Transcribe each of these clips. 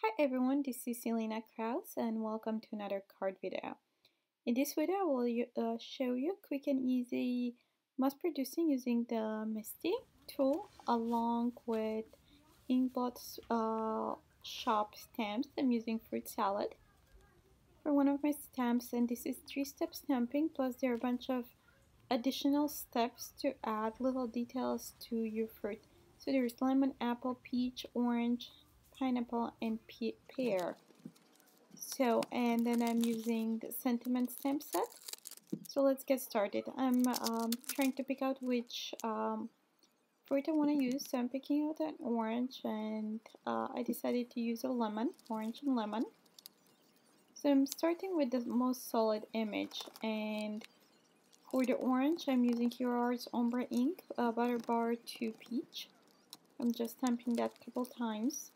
Hi everyone, this is Selena Kraus and welcome to another card video. In this video I will show you quick and easy mass producing using the MISTI tool along with Ink Blot's shop stamps. I'm using fruit salad for one of my stamps, and this is 3-step stamping, plus there are a bunch of additional steps to add little details to your fruit. So there's lemon, apple, peach, orange, pineapple, and pear. So, and then I'm using the sentiment stamp set. So let's get started. I'm trying to pick out which fruit I want to use. So I'm picking out an orange, and I decided to use a lemon, orange and lemon. So I'm starting with the most solid image, and for the orange I'm using Hero Art's Ombré ink, Butter Bar to Peach. I'm just stamping that a couple times.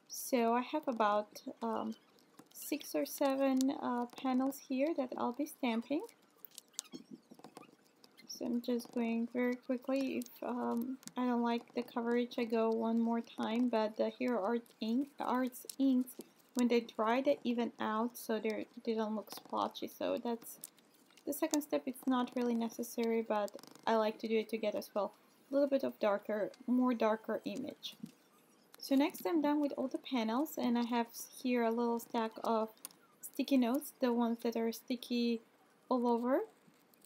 So I have about 6 or 7 panels here that I'll be stamping. So I'm just going very quickly. If I don't like the coverage, I go one more time, but the Hero Art's inks, when they dry, they even out, so they don't look splotchy. So that's the second step. It's not really necessary, but I like to do it to get as well a little bit of more darker image. So next I'm done with all the panels, and I have here a little stack of sticky notes, the ones that are sticky all over.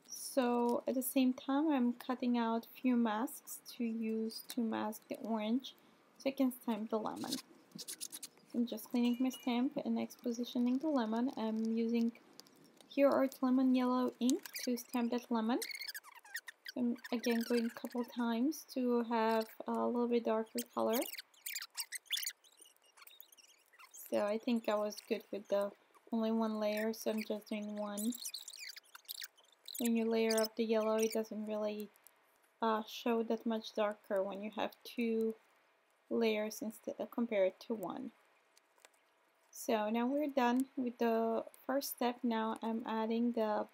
So at the same time I'm cutting out a few masks to use to mask the orange so I can stamp the lemon. So I'm just cleaning my stamp and next positioning the lemon. I'm using Hero Art Lemon Yellow ink to stamp that lemon. So I'm again going a couple times to have a little bit darker color. So I think I was good with the only one layer, so I'm just doing one. When you layer up the yellow, it doesn't really show that much darker when you have 2 layers instead compared to 1. So now we're done with the first step. Now I'm adding the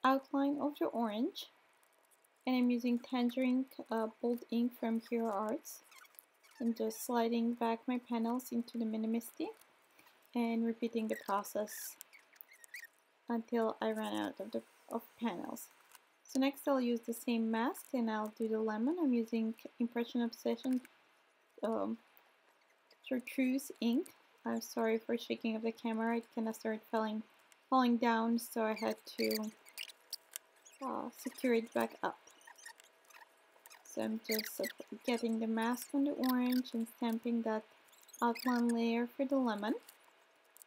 outline of the orange, and I'm using Tangerine bold ink from Hero Arts. I'm just sliding back my panels into the MISTI and repeating the process until I run out of panels. So next I'll use the same mask and I'll do the lemon. I'm using Impression Obsession Chartreuse ink. I'm sorry for shaking of the camera, it kind of started falling down, so I had to secure it back up. So I'm just getting the mask on the orange and stamping that outline layer for the lemon.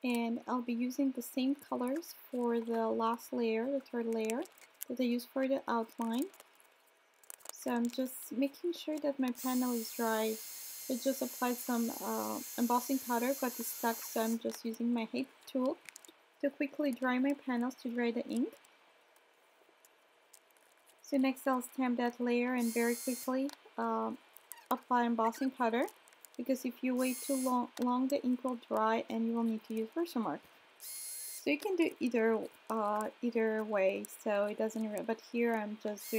And I'll be using the same colors for the last layer, the third layer, that I used for the outline. So I'm just making sure that my panel is dry. I just applied some embossing powder, but it's stuck, so I'm just using my heat tool to quickly dry my panels to dry the ink. So next I'll stamp that layer and very quickly apply embossing powder, because if you wait too long the ink will dry and you will need to use VersaFine. So you can do either way, so it doesn't really, but here I'm just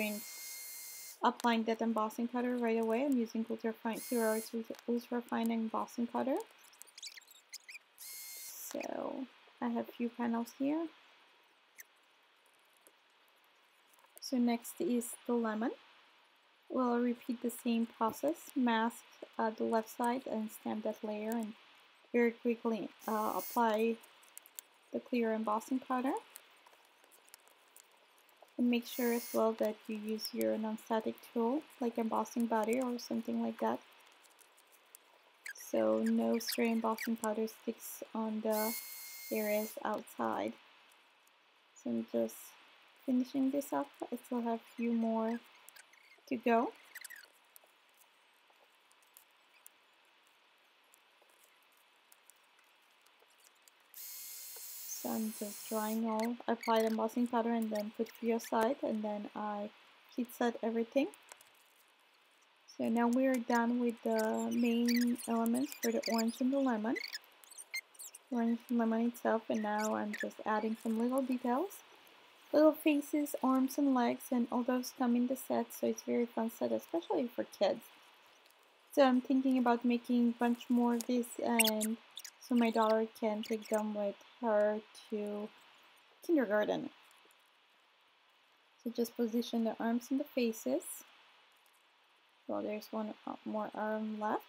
applying that embossing powder right away. I'm using Hero Arts ultra fine embossing powder. So I have a few panels here. So next is the lemon. We'll repeat the same process, mask the left side and stamp that layer, and very quickly apply the clear embossing powder. And make sure as well that you use your non-static tool, like embossing butter or something like that, so no stray embossing powder sticks on the areas outside. So I'm just finishing this up. I still have a few more to go. So I'm just drying all. I applied embossing powder and then put few aside, and then I heat set everything. So now we're done with the main elements for the orange and the lemon. Orange and lemon itself, and now I'm just adding some little details. Little faces, arms and legs, and all those come in the set, so it's very fun set, especially for kids. So I'm thinking about making a bunch more of this, and so my daughter can take them with her to kindergarten. So just position the arms and the faces. So there's one more arm left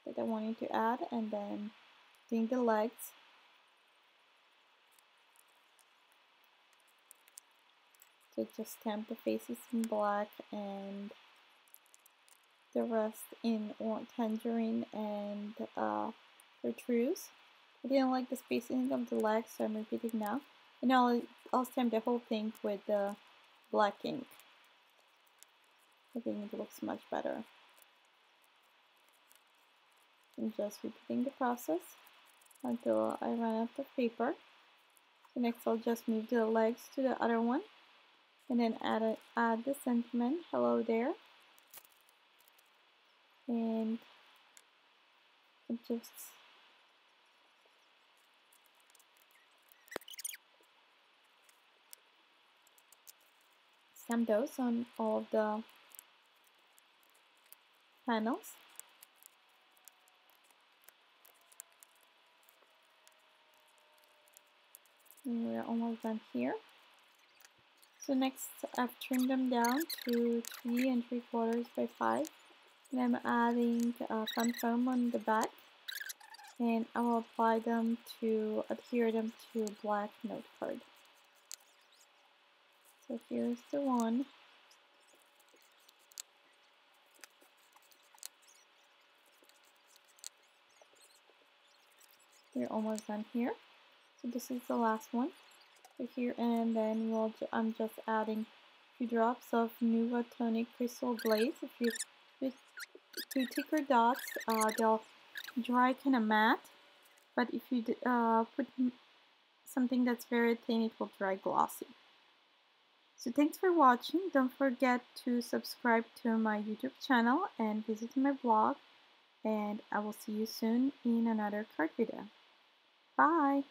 that I wanted to add, and then doing the legs. So just stamp the faces in black and the rest in tangerine and Chartreuse. I didn't like the spacing of the legs, so I'm repeating now. And I'll stamp the whole thing with the black ink. I think it looks much better. I'm just repeating the process until I run out of paper. So next I'll just move the legs to the other one, and then add the sentiment, hello there, and just stamp those on all of the panels. And we're almost done here. So next I've trimmed them down to 3 3/4 by 5, and I'm adding fun foam on the back, and I will apply them to adhere them to black note card. So here's the one. We're almost done here. So this is the last one here, and then I'm just adding a few drops of Nuva Tonic Crystal Glaze. If you do thicker dots, they'll dry kind of matte, but if you put something that's very thin, it will dry glossy. So thanks for watching. Don't forget to subscribe to my YouTube channel and visit my blog, and I will see you soon in another card video. Bye!